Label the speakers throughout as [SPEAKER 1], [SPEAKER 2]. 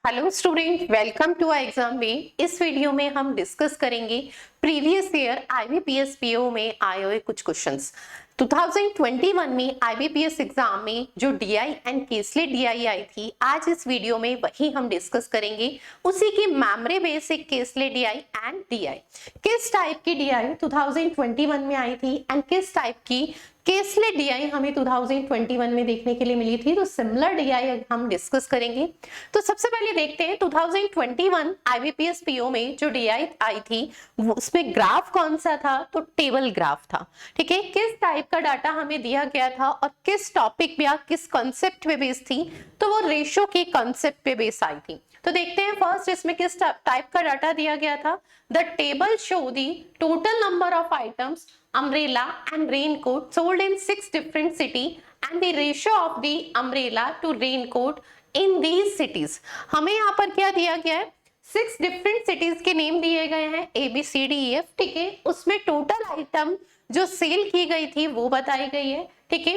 [SPEAKER 1] Hello student, welcome to exam way. इस video में हम डिस्कस करेंगे प्रीवियस ईयर आईबीपीएस पीओ में आए हुए कुछ क्वेश्चंस। 2021 में आईबीपीएस एग्जाम में जो डीआई एंड केसलेट डीआई आई थी, आज इस वीडियो में वही हम डिस्कस करेंगे। उसी की memory basic caselet DI and DI, किस टाइप की डीआई 2021 में आई थी एंड किस टाइप की केसलेट डीआई हमें 2021 में देखने के लिए मिली थी। तो सिमिलर डीआई हम डिस्कस करेंगे। तो सबसे पहले देखते हैं 2021 आईबीपीएस पीओ में जो डीआई आई थी उसमें ग्राफ कौन सा था, तो टेबल ग्राफ था। ठीक है, किस टाइप का डाटा हमें दिया गया था और किस टॉपिक या किस कॉन्सेप्ट पे बेस्ड थी, तो वो रेशो के कॉन्सेप्ट पे बेस्ड आई थी। तो देखते हैं फर्स्ट इसमें किस टाइप का डाटा दिया गया था। The table show the total number of items umbrella and raincoat sold in 6 different city and the ratio of the umbrella to raincoat in these cities। हमें यहाँ पर क्या दिया गया है, 6 डिफरेंट सिटीज के नेम दिए गए हैं ABCDEF। ठीक है, उसमें टोटल आइटम जो सेल की गई थी वो बताई गई है। ठीक है,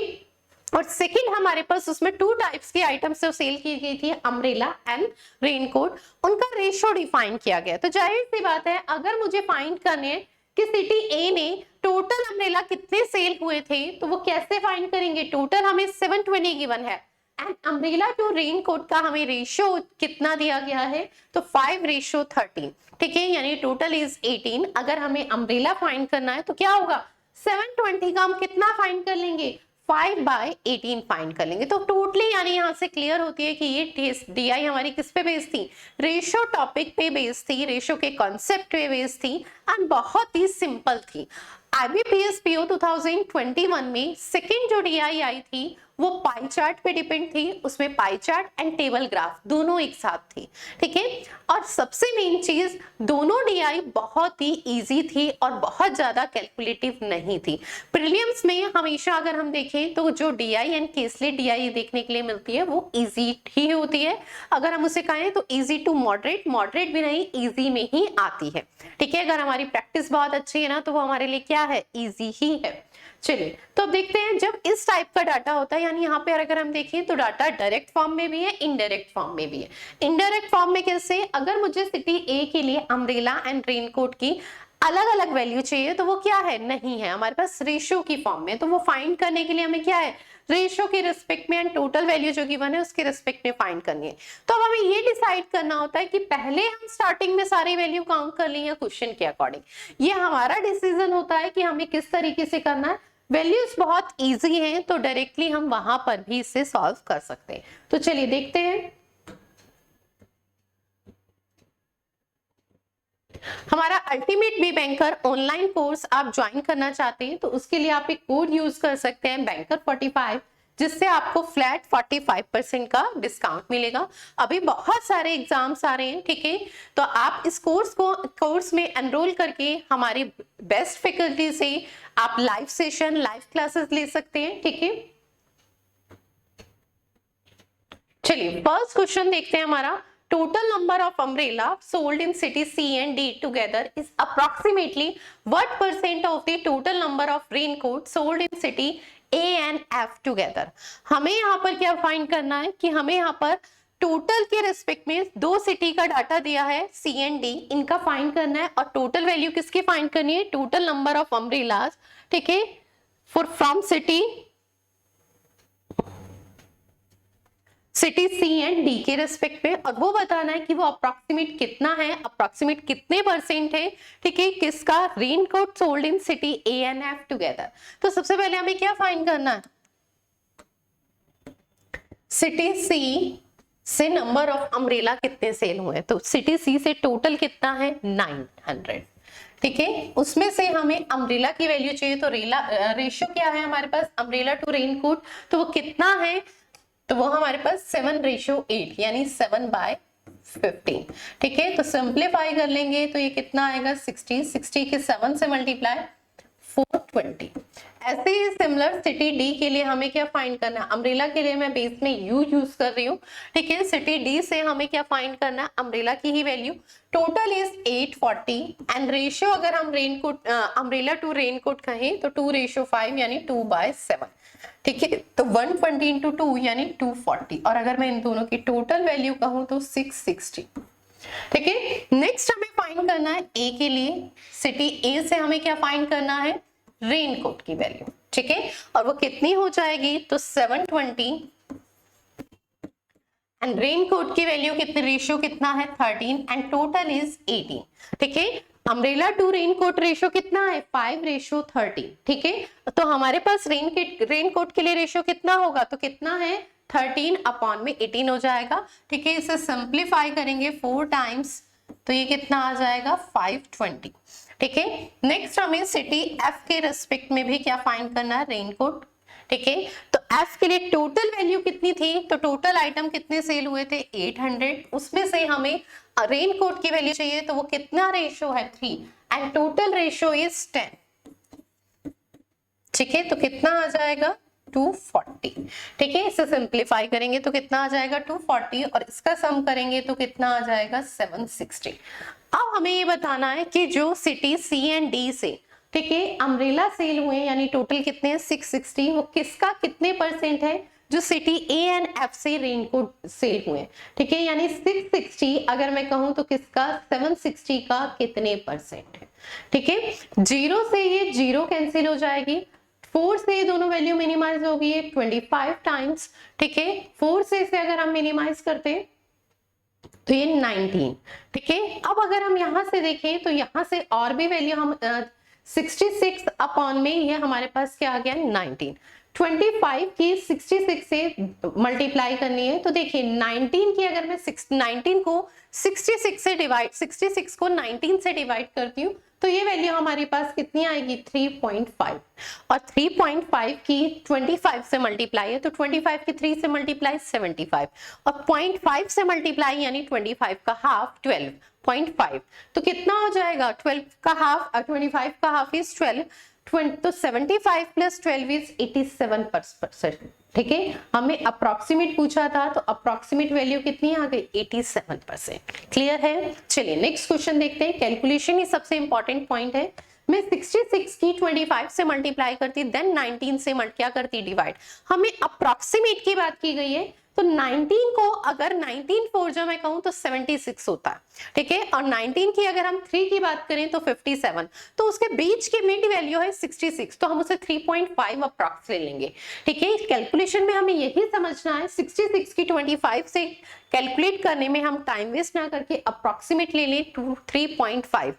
[SPEAKER 1] और सेकंड हमारे पास उसमें 2 टाइप्स की आइटम्स जो सेल की गई थी, अम्ब्रेला एंड रेनकोट, उनका रेशियो डिफाइन किया गया। तो जाहिर सी बात है, अगर मुझे फाइंड करने है कि सिटी ए ने टोटल अम्ब्रेला कितने सेल हुए थे, तो वो कैसे फाइंड करेंगे। टोटल हमें 720 गिवन है एंड अम्ब्रेला टू रेनकोट का हमें रेशियो कितना दिया गया है, तो 5:13। ठीक है, यानी टोटल इज 18। अगर हमें अम्ब्रेला फाइंड करना है तो क्या होगा, 720 का हम कितना फाइंड कर लेंगे, 5/18 फाइंड कर लेंगे। तो टोटली यानी यहाँ से क्लियर होती है कि ये डीआई हमारी किस पे बेस्ड थी, रेशो टॉपिक पे बेस्ड थी, रेशो के कॉन्सेप्ट पे बेस्ड थी एंड बहुत ही सिंपल थी। आईबीपीएस पीओ 2021 में सेकेंड जो डीआई आई थी वो पाई चार्ट पे डिपेंड थी। उसमें pie chart and table graph दोनों एक साथ थी। ठीक है, और सबसे मेन चीज, दोनों डीआई बहुत ही इजी थी और बहुत ज्यादा कैलकुलेटिव नहीं थी। प्रीलिम्स में हमेशा अगर हम देखें तो जो डीआई एंड केसलेट डीआई देखने के लिए मिलती है वो इजी ही होती है। अगर हम उसे कहें तो इजी टू मॉडरेट, मॉडरेट भी नहीं, इजी में ही आती है। ठीक है, अगर हमारी प्रैक्टिस बहुत अच्छी है ना तो वो हमारे लिए क्या है, इजी ही है। चलिए, तो अब देखते हैं जब इस टाइप का डाटा होता है, यानी यहाँ पे अगर हम देखें तो डाटा डायरेक्ट फॉर्म में भी है, इनडायरेक्ट फॉर्म में भी है। इनडायरेक्ट फॉर्म में कैसे, अगर मुझे सिटी ए के लिए अम्ब्रेला एंड रेनकोट की अलग अलग वैल्यू चाहिए तो वो क्या है, नहीं है हमारे पास, रेशियो की फॉर्म में। तो वो फाइंड करने के लिए हमें क्या है, रेशियो के रिस्पेक्ट में एंड टोटल वैल्यू जो गिवन है उसके रिस्पेक्ट में फाइंड करनी है। तो अब हमें ये डिसाइड करना होता है कि पहले हम स्टार्टिंग में सारी वैल्यू काउंट कर लें या क्वेश्चन के अकॉर्डिंग। ये हमारा डिसीजन होता है कि हमें किस तरीके से करना है। वैल्यूज बहुत इजी हैं तो डायरेक्टली हम वहां पर भी इसे सॉल्व कर सकते हैं। तो चलिए देखते हैं। हमारा ultimate B banker online course आप ज्वाइन करना चाहते हैं तो उसके लिए आप एक कोड यूज कर सकते हैं, बैंकर 45, जिससे आपको फ्लैट 45% का डिस्काउंट मिलेगा। अभी बहुत सारे एग्जाम्स आ रहे हैं। ठीक है, तो आप इस कोर्स में एनरोल करके हमारी बेस्ट फैकल्टी से आप लाइव सेशन, लाइव क्लासेस ले सकते हैं। ठीक है, चलिए फर्स्ट क्वेश्चन देखते हैं हमारा। Total number of umbrella sold in city C and D together is approximately what % of the total number of raincoat sold in city A and F together। हमें यहाँ पर क्या फाइंड करना है कि हमें यहाँ पर टोटल के रेस्पेक्ट में 2 सिटी का डाटा दिया है C एंड D, इनका फाइंड करना है और टोटल वैल्यू किसकी फाइंड करनी है, टोटल नंबर ऑफ अम्ब्रेलाज। ठीक है, for from city C and D के रेस्पेक्ट पे, और वो बताना है कि वो अप्रोक्सीमेट कितना है, अप्रोक्सीमेट कितने % है। ठीक है, किसका, raincoat sold in city A and F together. तो सबसे पहले हमें क्या फाइंड करना है, सिटी सी से नंबर ऑफ अम्ब्रेला कितने सेल हुए। तो सिटी सी से टोटल कितना है, 900। ठीक है, उसमें से हमें अम्ब्रेला की वैल्यू चाहिए, तो रेशियो क्या है हमारे पास, अम्ब्रेला टू रेनकोट, तो वो कितना है, तो वो हमारे पास 7:8 यानी 7/15। ठीक है, तो सिंप्लीफाई कर लेंगे तो ये कितना आएगा, 60 के 7 से मल्टीप्लाई 420। ऐसे ही सिमिलर सिटी डी के लिए हमें क्या फाइंड करना है, अम्ब्रेला के लिए मैं बेस में यू यूज कर रही हूँ, ठीक है। सिटी डी से हमें क्या फाइंड करना है, अम्ब्रेला की ही value. Total is 840 and ratio अगर हम रेनकोट अम्ब्रेला टू रेनकोट कहें तो 2:5 यानी 2/7, ठीक है। तो 120 इंटू 2 यानी 240, और अगर मैं इन दोनों की टोटल वैल्यू कहूं तो 660, ठीक है। नेक्स्ट हमें फाइंड करना है ए के लिए, सिटी ए से हमें क्या फाइंड करना है, रेनकोट की वैल्यू, ठीक है। और वो कितनी हो जाएगी, तो 720 एंड रेनकोट की वैल्यू कितने, रेशियो कितना है 13 एंड टोटल इज 18, ठीक है। अम्ब्रेला टू रेनकोट रेशियो कितना है 5:13, ठीक है। तो हमारे पास रेनकोट के लिए रेशियो कितना होगा, तो कितना है 13 अपॉन में 18 हो जाएगा, ठीक है। इसे सिंप्लीफाई करेंगे 4 टाइम्स तो ये कितना आ जाएगा 520, ठीक है। नेक्स्ट हमें सिटी एफ के रेस्पेक्ट में भी क्या फाइंड करना है, रेनकोट, ठीक है। तो एफ के लिए टोटल वैल्यू कितनी थी, तो टोटल आइटम कितने सेल हुए थे 800, उसमें से हमें रेनकोट की वैल्यू चाहिए, तो वो कितना रेशियो है 3 एंड टोटल रेशियो इज 10, ठीक है। तो कितना आ जाएगा 240, ठीक है। इसे सिंप्लीफाई करेंगे तो कितना आ जाएगा 240 और इसका सम करेंगे तो कितना आ जाएगा 760। अब हमें ये बताना है कि जो सिटी सी एंड डी से, ठीक है, अम्ब्रेला सेल हुए यानी टोटल कितने हैं 660, वो किसका कितने परसेंट है, जो सिटी ए एंड एफ से रेनकोट सेल हुए, ठीक है। यानी 660 अगर मैं कहूं तो किसका 760 का कितने परसेंट है, ठीक है। 0 से ये 0 कैंसिल हो जाएगी, 4 से ये दोनों वैल्यू मिनिमाइज होगी 25 टाइम्स, ठीक है। 4 से इसे अगर हम मिनिमाइज करते हैं तो ये 19, ठीक है। अब अगर हम यहां से देखें तो यहां से और भी वैल्यू हम 66 अपॉन में ये हमारे पास क्या आ गया 19, 25 की 66 से मल्टीप्लाई करनी है, तो देखिए 19 की अगर मैं 19 को 66 से डिवाइड 66 को 19 से डिवाइड करती हूँ तो ये वैल्यू हमारे पास कितनी आएगी 3.5, और 3.5 की 25 से मल्टीप्लाई है तो 25 की 3 से मल्टीप्लाई 75, और 0.5 से मल्टीप्लाई यानी 25 का हाफ 12.5, तो कितना हो जाएगा 12 का हाफ, 25 का हाफ इज 12, तो 75 प्लस 12 इज 87%, ठीक है। हमें अप्रोक्सीमेट पूछा था तो अप्रोक्सीमेट वैल्यू कितनी आ गई 87%, क्लियर है। चलिए नेक्स्ट क्वेश्चन देखते हैं। कैलकुलेशन ही सबसे इंपॉर्टेंट पॉइंट है। मैं 66 की 25 से मल्टीप्लाई करती देन 19 से क्या करती डिवाइड, हमें अप्रोक्सीमेट की बात की गई है, तो 19 को अगर 19 4 जब मैं कहूं तो 76 होता है, ठीक है। और 19 की अगर हम 3 की बात करें तो 57, तो उसके बीच की मिड वैल्यू है 66, तो हम उसे 3.5 अप्रॉक्स ले लेंगे, ठीक है। कैलकुलेशन में हमें यही समझना है 66 की 25 से कैलकुलेट करने में हम टाइम वेस्ट ना करके अप्रॉक्सीमेट ले लें 3.5,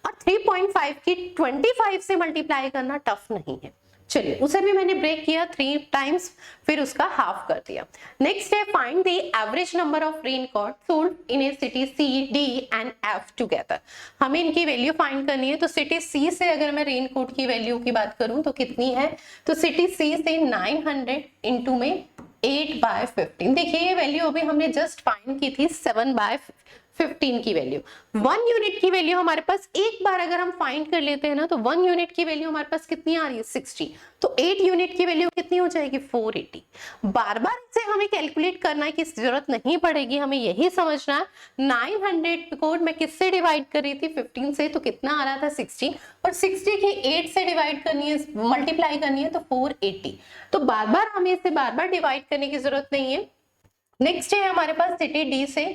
[SPEAKER 1] और 3.5 की 25 से मल्टीप्लाई करना टफ नहीं है। चलिए उसे भी मैंने ब्रेक किया 3 टाइम्स, फिर उसका हाफ कर दिया। नेक्स्ट है find the average number of raincoat sold in a city C D and F together. हमें इनकी वैल्यू फाइंड करनी है, तो सिटी सी से अगर मैं रेनकोट की वैल्यू की बात करूं तो कितनी है, तो सिटी सी से 900 इंटू में 8/15, देखिए ये वैल्यू अभी हमने जस्ट फाइंड की थी 7/15 की वैल्यू। 1 यूनिट की वैल्यू हमारे पास एक बार अगर हम फाइंड कर लेते हैं ना तो 1 यूनिट की वैल्यू हमारे पास कितनी आ रही है 60, तो 8 यूनिट की वैल्यू कितनी हो जाएगी 480। बार बार इसे हमें कैलकुलेट करना की जरूरत नहीं पड़ेगी, हमें यही समझना है 900 को मैं किससे डिवाइड कर रही थी 15 से, तो कितना आ रहा था 60, और 60 की 8 से डिवाइड करनी है मल्टीप्लाई करनी है तो 480, तो बार बार हमें इसे बार बार डिवाइड करने की जरूरत नहीं है। नेक्स्ट है हमारे पास सिटी डी से,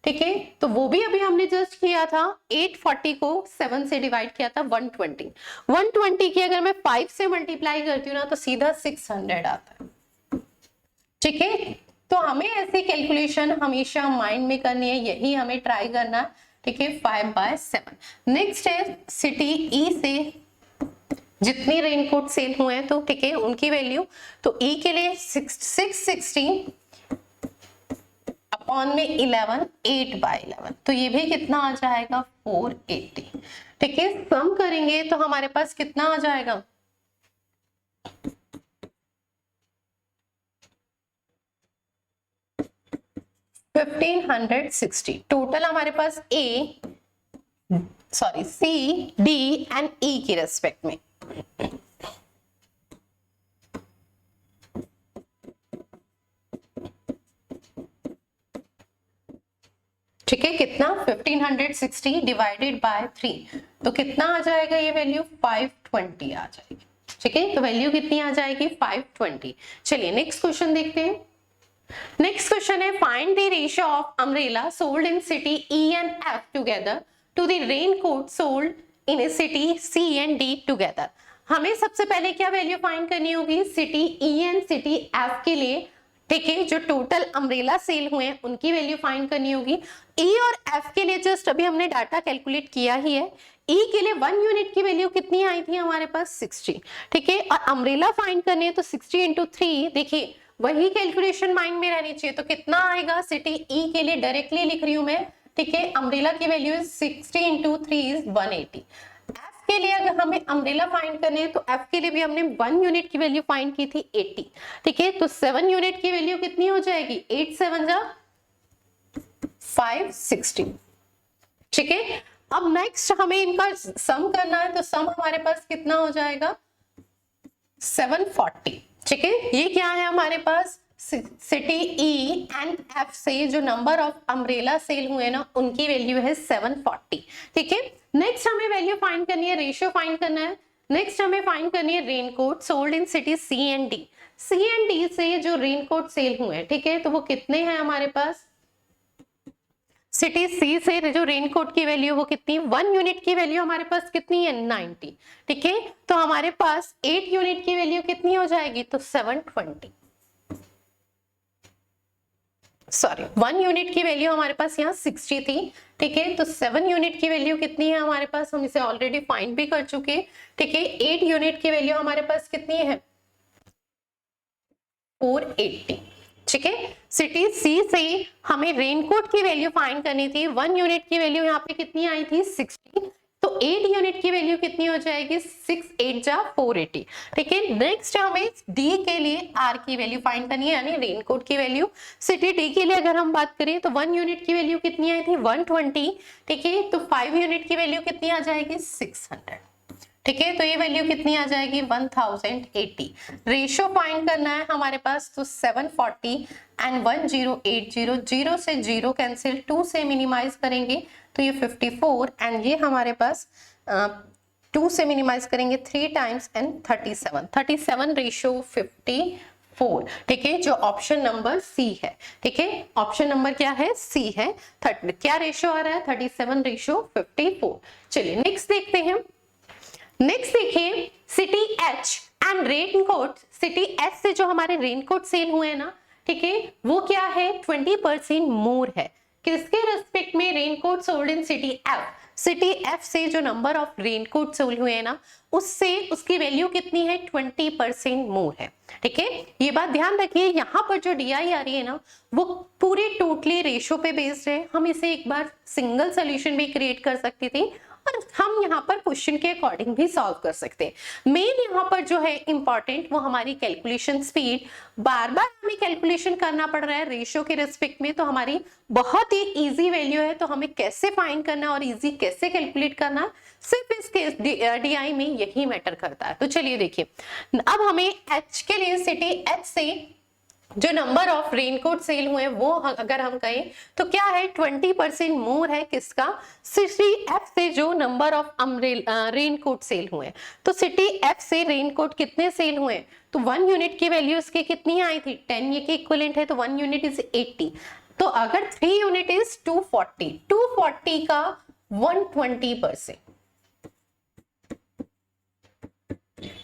[SPEAKER 1] ठीक है, तो वो भी अभी हमने जस्ट किया था 840 को 7 से डिवाइड किया था 120 की अगर मैं 5 से मल्टीप्लाई करती हूँ ना तो सीधा 600 आता है, ठीक है। तो हमें ऐसी कैलकुलेशन हमेशा माइंड में करनी है, यही हमें ट्राई करना, ठीक है। 5/7। नेक्स्ट है सिटी ई से जितनी रेनकोट सेल हुए हैं तो ठीक है उनकी वैल्यू, तो ई के लिए 660 अपॉन में 11 8/11, तो ये भी कितना आ जाएगा 480, ठीक है। सम करेंगे तो हमारे पास कितना आ जाएगा 1560। टोटल हमारे पास सी डी एंड ई की रेस्पेक्ट में ठीक है, कितना 1560 डिवाइडेड बाय 3, तो कितना आ जाएगा ये वैल्यू 520 आ जाएगी। ठीक है, तो वैल्यू कितनी आ जाएगी 520। चलिए नेक्स्ट क्वेश्चन देखते हैं। नेक्स्ट क्वेश्चन है find the ratio of umbrella sold in city E and F together to the raincoat sold in a city C and D together. हमें सबसे पहले क्या वैल्यू फाइंड करनी होगी city E and city F के लिए। ठीक है, जो टोटल अम्ब्रेला सेल हुए हैं उनकी वैल्यू फाइंड करनी होगी। E और F के लिए जस्ट अभी हमने डाटा कैलकुलेट किया ही है। E के लिए 1 यूनिट की वैल्यू कितनी आई थी हमारे पास 60। ठीक है, और अम्ब्रेला फाइंड करनी है तो 60 इंटू 3, देखिए वही कैलकुलेशन माइंड में रहनी चाहिए। तो कितना आएगा सिटी E के लिए डायरेक्टली लिख रही हूं मैं। ठीक है, अम्ब्रेला की value is 60 into 3 is 180। F के लिए अगर हमें अम्ब्रेला फाइंड करनी है तो F के लिए भी हमने 1 यूनिट की वैल्यू फाइंड की थी 80। ठीक है, तो 7 यूनिट की वैल्यू कितनी हो जाएगी 8 7 जा 560। ठीक है, अब नेक्स्ट हमें इनका सम करना है, तो सम हमारे पास कितना हो जाएगा 740। ठीक है, ये क्या है हमारे पास सिटी E एंड F से जो नंबर ऑफ अम्ब्रेला सेल हुए ना उनकी वैल्यू है 740। ठीक है, नेक्स्ट हमें वैल्यू फाइंड करनी है, रेशियो फाइंड करना है। नेक्स्ट हमें फाइंड करनी है raincoat sold in city C and D। C and D से जो रेनकोट सेल हुए हैं, ठीक है, तो वो कितने हैं हमारे पास सिटी C से जो रेनकोट की वैल्यू वो कितनी 1 यूनिट की वैल्यू हमारे पास कितनी है 90। ठीक है, तो हमारे पास 8 यूनिट की वैल्यू कितनी हो जाएगी तो 720। सॉरी 1 यूनिट की वैल्यू हमारे पास यहाँ 60 थी। ठीक है, तो 7 यूनिट की वैल्यू कितनी है हमारे पास, हम इसे ऑलरेडी फाइंड भी कर चुके। ठीक है, 8 यूनिट की वैल्यू हमारे पास कितनी है 480। ठीक है, सिटी C से हमें रेनकोट की वैल्यू फाइंड करनी थी। 1 यूनिट की वैल्यू यहाँ पे कितनी आई थी 60, तो 8 यूनिट की वैल्यू कितनी हो जाएगी 6 8 जा 480। ठीक है, नेक्स्ट हमें D के लिए R की वैल्यू फाइंड करनी है, यानी रेनकोट की वैल्यू। सिटी D के लिए अगर हम बात करें तो 1 यूनिट की वैल्यू कितनी आई थी 120। ठीक है, तो 5 यूनिट की वैल्यू कितनी आ जाएगी 600। ठीक है, तो ये वैल्यू कितनी आ जाएगी 1080। रेशियो फाइंड करना है हमारे पास, तो 740 एंड 1080, 0 से 0 कैंसिल, 2 से मिनिमाइज करेंगे तो ये 54 एंड ये हमारे पास 2 से मिनिमाइज करेंगे 3 टाइम्स एंड 37 रेशियो 54। ठीक है, जो ऑप्शन नंबर C है। ठीक है, ऑप्शन नंबर क्या है C है। क्या रेशियो आ रहा है 37 रेशियो 54। चलिए नेक्स्ट देखते हैं। नेक्स्ट देखिए city H and raincoat. City H से जो हमारे रेनकोट सेल हुए हैं ना, ठीक है, वो क्या है 20% मोर है। किसके रेस्पेक्ट में raincoat sold in city F। City F से जो नंबर ऑफ रेनकोट सोल्ड हुए हैं ना उससे उसकी वैल्यू कितनी है 20% मोर है। ठीक है, ये बात ध्यान रखिए, यहाँ पर जो DI आ रही है ना वो पूरी टोटली रेशियो पे बेस्ड है। हम इसे एक बार सिंगल सोल्यूशन भी क्रिएट कर सकते थे और हम यहाँ पर क्वेश्चन के अकॉर्डिंग भी सॉल्व कर सकते हैं। मेन यहाँ पर जो है इंपॉर्टेंट वो हमारी कैलकुलेशन स्पीड। बार बार हमें कैलकुलेशन करना पड़ रहा है रेशियो के रेस्पेक्ट में, तो हमारी बहुत ही इजी वैल्यू है। तो हमें कैसे फाइंड करना और इजी कैसे कैलकुलेट करना सिर्फ इसके DI में यही मैटर करता है। तो चलिए देखिए, अब हमें H के लिए सिटी H से जो नंबर ऑफ रेनकोट सेल हुए वो अगर हम कहें तो क्या है 20% मोर है किसका सिटी F से जो नंबर ऑफ रेनकोट सेल हुए। तो सिटी F से रेनकोट कितने सेल हुए, तो 1 यूनिट की वैल्यू इसकी कितनी आई थी 10, ये के इक्विवेलेंट है, तो 1 यूनिट इज 80। तो अगर 3 यूनिट इज 240 का 120%।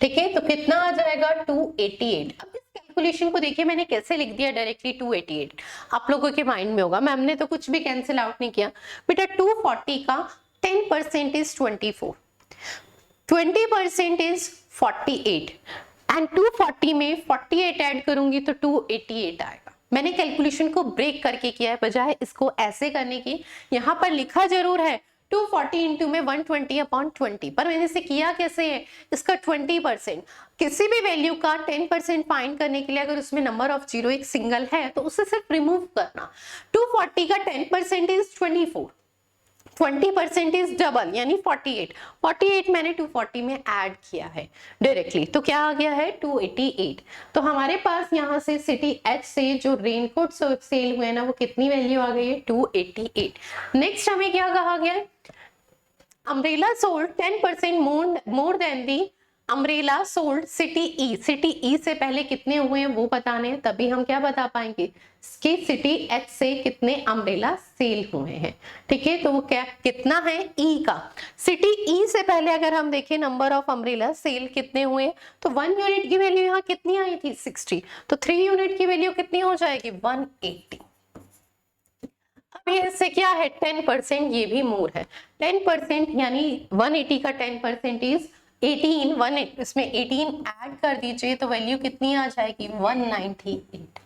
[SPEAKER 1] ठीक है, तो कितना आ जाएगा 288। अब कैलकुलेशन को देखिए मैंने कैसे लिख दिया डायरेक्टली 288। आप लोगों के माइंड में होगा मैम ने तो कुछ भी कैंसिल आउट नहीं किया बेटा। 240 का 10% इज 24, 20% इज 48 एंड 240 में 48 ऐड करूंगी तो 288 आएगा। मैंने कैलकुलेशन को ब्रेक करके किया है, बजाय इसको ऐसे करने की। यहाँ पर लिखा जरूर है 240 इंटू में 120/20, पर मैंने इसे किया कैसे है, इसका 20%। किसी भी वैल्यू का 10% फाइंड करने के लिए अगर उसमें नंबर ऑफ जीरो एक सिंगल है तो उसे सिर्फ रिमूव करना। 240 का 10% इज 24, 20% इज डबल यानी 48 मैंने 240 में ऐड किया है डायरेक्टली, तो क्या आ गया है 288। तो हमारे पास यहाँ से सिटी एच से जो रेनकोट सेल हुए ना वो कितनी वैल्यू आ गई है 288। नेक्स्ट हमें क्या कहा गया है, अम्ब्रेला सोल्ड 10% मोर देन दी umbrella sold city E. City ई से पहले कितने हुए हैं वो बताने हैं, तभी हम क्या बता पाएंगे कि सिटी एच से कितने अम्ब्रेला सेल हुए हैं। ठीक है, तो वो क्या कितना है ई का। सिटी ई से पहले अगर हम देखें नंबर ऑफ अम्ब्रेला सेल कितने हुए, तो 1 यूनिट की वैल्यू यहाँ कितनी आई थी 60, तो 3 यूनिट की वैल्यू कितनी हो जाएगी 180। अब ये इससे क्या है 10%, ये भी मोर है 10%, यानी 180 का 10% इज 18, इसमें 18 ऐड कर दीजिए तो वैल्यू कितनी आ जाएगी 198।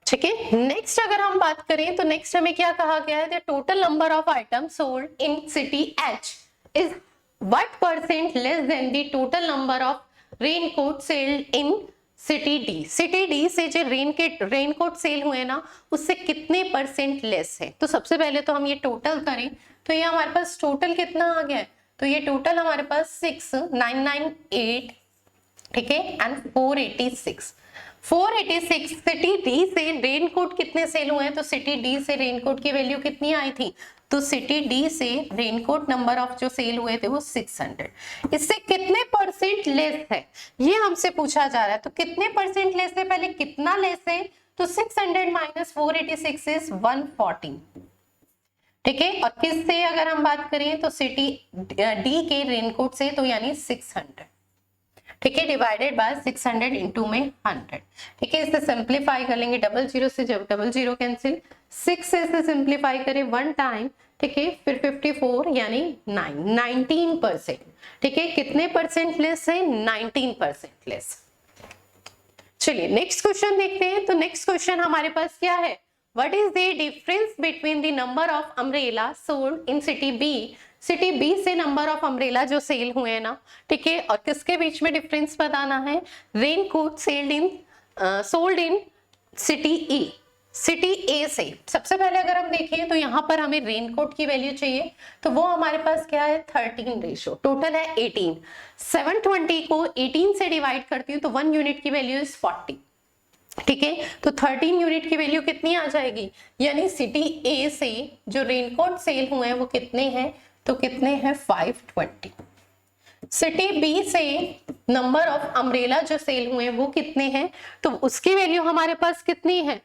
[SPEAKER 1] ठीक है, नेक्स्ट अगर हम बात करें तो नेक्स्ट हमें क्या कहा गया है, the total number of item sold in city H is what percent less then the total number of raincoat sailed in city D. City D से जो रेनकोट सेल हुए ना उससे कितने परसेंट लेस है। तो सबसे पहले तो हम ये टोटल करें तो ये हमारे पास टोटल कितना आ गया है, तो ये टोटल हमारे पास 6998, ठीक है, एंड 486 सिटी डी से रेनकोट कितने सेल हुए हैं, तो सिटी डी से रेनकोट की वैल्यू कितनी आई थी, तो सिटी डी से रेनकोट नंबर ऑफ जो सेल हुए थे वो 600। इससे कितने परसेंट लेस है ये हमसे पूछा जा रहा है, तो कितने परसेंट लेस है, पहले कितना लेस है, तो 600 माइनस 486 इज 140। ठीक है, और किससे अगर हम बात करें तो सिटी डी के रेनकोट से, तो यानी 600, ठीक है, डिवाइडेड बाय 600 इंटू में 100। ठीक है, इसे सिंप्लीफाई कर लेंगे, डबल जीरो से जब डबल जीरो कैंसिल, 6 से इसे सिंप्लीफाई करें 1 टाइम, ठीक है, फिर 54 यानी 19%। ठीक है, कितने परसेंट लेस है 19% लेस। चलिए नेक्स्ट क्वेश्चन देखते हैं। तो नेक्स्ट क्वेश्चन हमारे पास क्या है, what is the difference between the number of umbrella sold in city B. City B से नंबर ऑफ अम्ब्रेला जो सेल हुए हैं ना, ठीक है, और किसके बीच में डिफरेंस बताना है, raincoat sold in city E, city A से। सबसे पहले अगर हम देखें तो यहाँ पर हमें रेनकोट की वैल्यू चाहिए, तो वो हमारे पास क्या है 13 रेशो, टोटल है 18। 720 को 18 से डिवाइड करती हूँ तो 1 यूनिट की वैल्यू इज 40। ठीक है, तो 13 यूनिट की वैल्यू कितनी आ जाएगी, यानी सिटी ए से जो रेनकोट सेल हुए हैं वो कितने हैं, तो कितने हैं 520। सिटी बी से नंबर ऑफ अम्ब्रेला जो सेल हुए हैं वो कितने हैं, तो उसकी वैल्यू हमारे पास कितनी है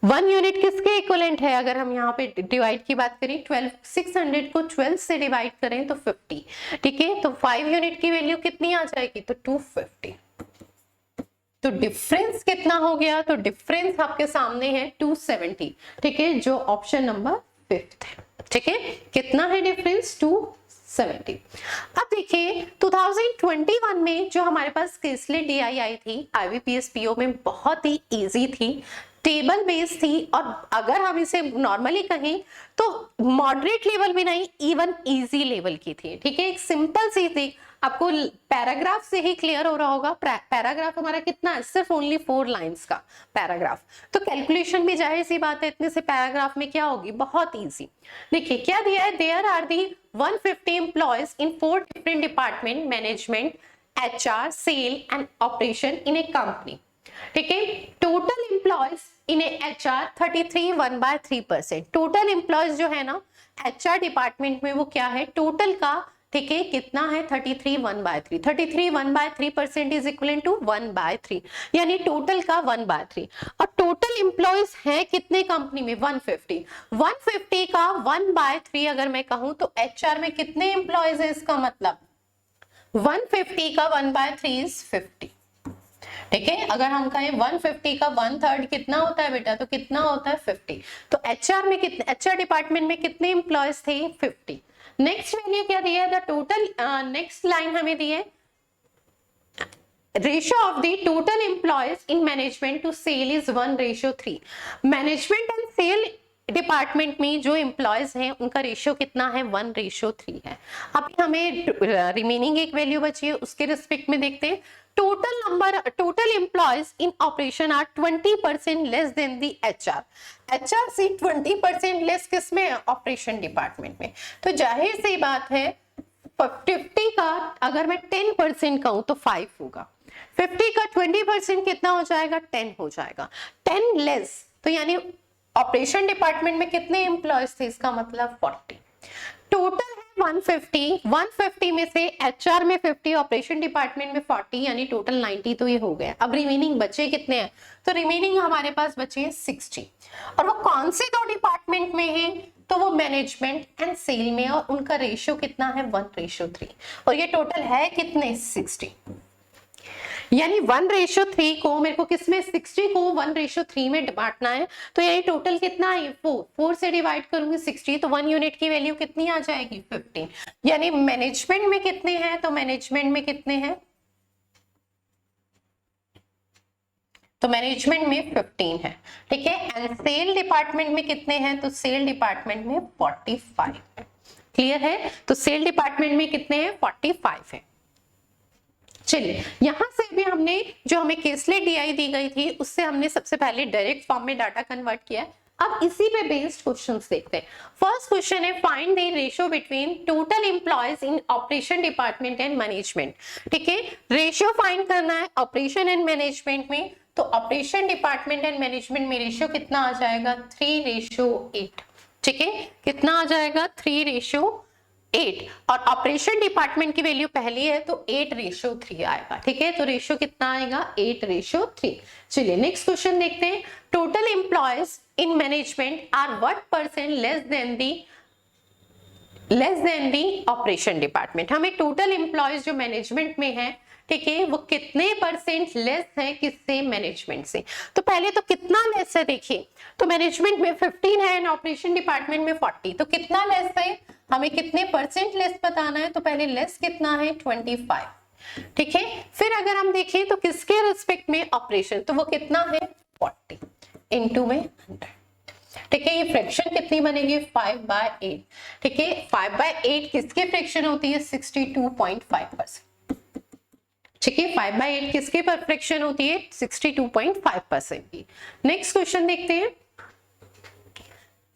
[SPEAKER 1] 1 यूनिट किसके इक्विवेलेंट है, अगर हम यहाँ पे डिवाइड की बात करें 12, 600 को 12 से डिवाइड करें तो 50। ठीक है, तो 5 यूनिट की वैल्यू कितनी आ जाएगी, तो 250। तो डिफरेंस कितना हो गया, तो डिफरेंस आपके सामने है 270। ठीक है, जो ऑप्शन नंबर 5 है। ठीक है, कितना है डिफरेंस 270। अब देखिए 2021 में जो हमारे पास केसले डीआई आई थी आईबीपीएस पीओ में, बहुत ही इजी थी, टेबल बेस्ड थी, और अगर हम इसे नॉर्मली कहें तो मॉडरेट लेवल में नहीं, इवन इजी लेवल की थी। ठीक है, एक सिंपल सी थी, आपको पैराग्राफ से ही क्लियर हो रहा होगा। पैराग्राफ हमारा कितना है, सिर्फ ओनली 4 लाइंस का पैराग्राफ, तो कैलकुलेशन भी जाहिर सी बात है इतने से पैराग्राफ में क्या होगी, बहुत इजी। देखिए क्या दिया है, there are the 150 employees in 4 different department, management, HR, sale and operation in a company. ठीक है, total employees in HR 33 1/3%। Total employees जो है ना एचआर डिपार्टमेंट में वो क्या है, टोटल का, ठीक है, कितना है 33 1/3। 33 1/3% इज इक्वल टू 1/3, यानी टोटल का 1/3। और टोटल एम्प्लॉयज है कितने कंपनी में 150। 150 का 1/3 अगर मैं कहूं तो एचआर में कितने एम्प्लॉयज है, इसका मतलब 150 का 1/3 इज 50। ठीक है, अगर हम कहें 150 का 1/3 कितना होता है बेटा, तो कितना होता है 50। तो एचआर में कितने, एचआर डिपार्टमेंट में कितने एम्प्लॉयज थे 50। नेक्स्ट वैल्यू क्या दिया है, द टोटल, नेक्स्ट लाइन हमें दी है ratio of the total employees in management to sale is 1:3। Management and sale department में जो एम्प्लॉयज हैं उनका रेशियो कितना है 1:3 है। अभी हमें रिमेनिंग एक वैल्यू बची है, उसके रिस्पेक्ट में देखते हैं। Total employees in operation are 20% less than the HR। HR से 20% लेस किसमें? ऑपरेशन डिपार्टमेंट में। तो जाहिर सी बात है 50 का अगर मैं 10% कहूं तो 5 होगा, 50 का 20% कितना हो जाएगा? 10 हो जाएगा। 10 लेस, तो यानी ऑपरेशन डिपार्टमेंट में कितने एम्प्लॉयज थे? इसका मतलब 40। टोटल है 150, 150 में से HR में 50, ऑपरेशन डिपार्टमेंट में 40, यानी टोटल 90 तो ये हो गया। अब रिमेनिंग बचे कितने हैं? तो रिमेनिंग हमारे पास बचे हैं 60। और वो कौन से दो डिपार्टमेंट में है? तो वो मैनेजमेंट एंड सेल में, और उनका रेशियो कितना है? 1:3। और ये टोटल है कितने? 60। यानी 1:3 को मेरे को किसमें? 60 को 1:3 में बांटना है। तो यानी टोटल कितना है? 4 से डिवाइड करूंगी 60, तो 1 यूनिट की वैल्यू कितनी आ जाएगी? 15। यानी मैनेजमेंट में कितने हैं? तो मैनेजमेंट में कितने हैं? तो मैनेजमेंट में 15 है, ठीक है। एंड सेल डिपार्टमेंट में कितने हैं? तो सेल डिपार्टमेंट में 45 है। क्लियर है? तो सेल डिपार्टमेंट में कितने हैं? 45 है। चलिए, यहां से भी हमने जो हमें केसलेट DI दी गई थी उससे हमने सबसे पहले डायरेक्ट फॉर्म में डाटा कन्वर्ट किया है। अब इसी पे बेस्ड क्वेश्चंस देखते हैं। फर्स्ट क्वेश्चन है find the ratio between total employees in operation department and management. ठीक है, रेशियो फाइंड करना है ऑपरेशन एंड मैनेजमेंट में। तो ऑपरेशन डिपार्टमेंट एंड मैनेजमेंट में रेशियो कितना आ जाएगा? 3:8। ठीक है, कितना आ जाएगा? 3:8। और ऑपरेशन डिपार्टमेंट की वैल्यू पहली है तो 8:3 आएगा। ठीक है, तो रेशियो कितना आएगा? 8:3। चलिए नेक्स्ट क्वेश्चन देखते हैं। Total employees in management are what percent less than the operation department. हमें टोटल एम्प्लॉयज जो मैनेजमेंट में है, ठीक है, वो कितने परसेंट लेस है किससे? मैनेजमेंट से। तो पहले तो कितना लेस है देखिए, तो मैनेजमेंट में 15 है एंड ऑपरेशन डिपार्टमेंट में 40, तो कितना लेस है? हमें कितने परसेंट लेस बताना है, तो पहले लेस कितना है? 25। ठीक है, फिर अगर हम देखें तो किसके रिस्पेक्ट में? ऑपरेशन, तो वो कितना है? 40 इनटू में 100। ठीक है, ये फ्रैक्शन कितनी बनेगी? 5/8। ठीक है, 5/8 किसके फ्रैक्शन होती है? 62.5%। ठीक है, 5/8 किसके पर फ्रैक्शन होती है? 62.5% की। नेक्स्ट क्वेश्चन देखते हैं।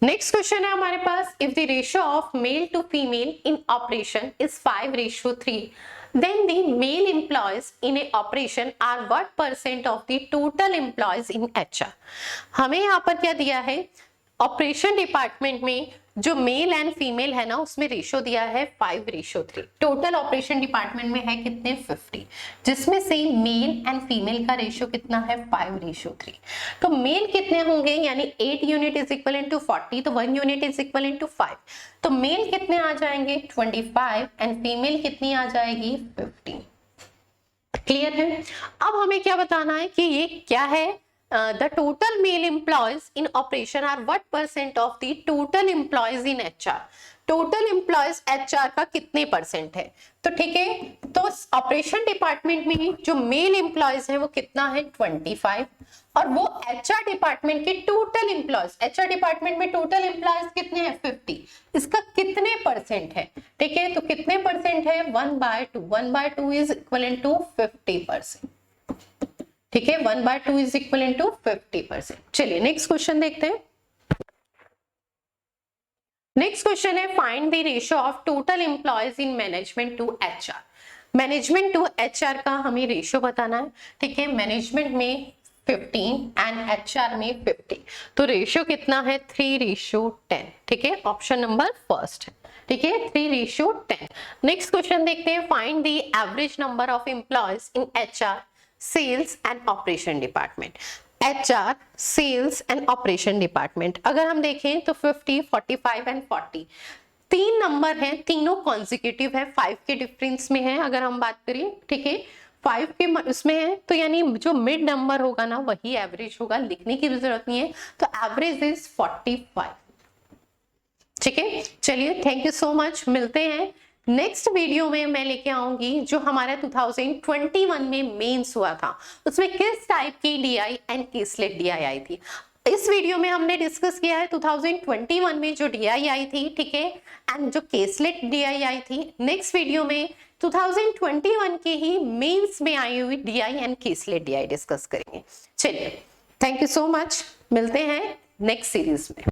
[SPEAKER 1] नेक्स्ट क्वेश्चन है हमारे पास, if the ratio of male to female in operation is 5:3, then the male employees in a operation are what percent of the total employees in HR। हमें यहाँ पर क्या दिया है? ऑपरेशन डिपार्टमेंट में जो मेल एंड फीमेल है ना, उसमें रेशियो दिया है 5:3। टोटल ऑपरेशन डिपार्टमेंट में है कितने? 50, जिसमें से मेल एंड फीमेल का रेशियो कितना है? 5:3। तो मेल कितने होंगे? यानी 8 यूनिट इज इक्वल टू 40, तो 1 यूनिट इज इक्वल टू 5। तो मेल कितने आ जाएंगे? 25 एंड फीमेल कितनी आ जाएगी? 15। क्लियर है? अब हमें क्या बताना है कि ये क्या है? The total male employees in operation are what percent of the total employees in HR। Total employees HR का कितने परसेंट है? तो ठीक है, तो ऑपरेशन डिपार्टमेंट में जो मेल एम्प्लॉयज है वो कितना है? 25। और वो HR डिपार्टमेंट के टोटल एम्प्लॉयज, HR डिपार्टमेंट में टोटल एम्प्लॉयज कितने हैं? 50। इसका कितने परसेंट है? ठीक है, तो कितने परसेंट है? 1/2। 1/2 इज इक्वल टू 50%। ठीक है, 1/2 इज इक्वल टू 50%। चलिए नेक्स्ट क्वेश्चन देखते हैं। नेक्स्ट क्वेश्चन है find the ratio of total employees in management to HR। Management to HR का हमें रेशियो बताना है। ठीक है, मैनेजमेंट में 15 एंड HR में 50, तो रेशियो कितना है? 3:10। ठीक है, ऑप्शन नंबर फर्स्ट है। ठीक है, 3:10। नेक्स्ट क्वेश्चन देखते हैं, find the average number of employees in HR sales and operation department. HR sales and operation department अगर हम देखें तो 50, 45 एंड 40 तीन नंबर हैं, तीनों कॉन्जिक्यूटिव है, 5 के डिफरेंस में है। अगर हम बात करें, ठीक है, 5 के उसमें है, तो यानी जो मिड नंबर होगा ना वही एवरेज होगा, लिखने की भी जरूरत नहीं है। तो एवरेज इज 45। ठीक है, चलिए थैंक यू सो मच, मिलते हैं नेक्स्ट वीडियो में। मैं लेके आऊंगी जो हमारा 2021 में मेंस हुआ था, उसमें किस टाइप की DI एंड केसलेट DI आई थी। इस वीडियो में हमने डिस्कस किया है 2021 में जो डीआई आई थी, ठीक है, एंड जो केसलेट डीआई आई थी। नेक्स्ट वीडियो में 2021 के ही मेंस में आई हुई DI and caselet DI discuss करेंगे। चलिए, थैंक यू सो मच, मिलते हैं नेक्स्ट सीरीज में।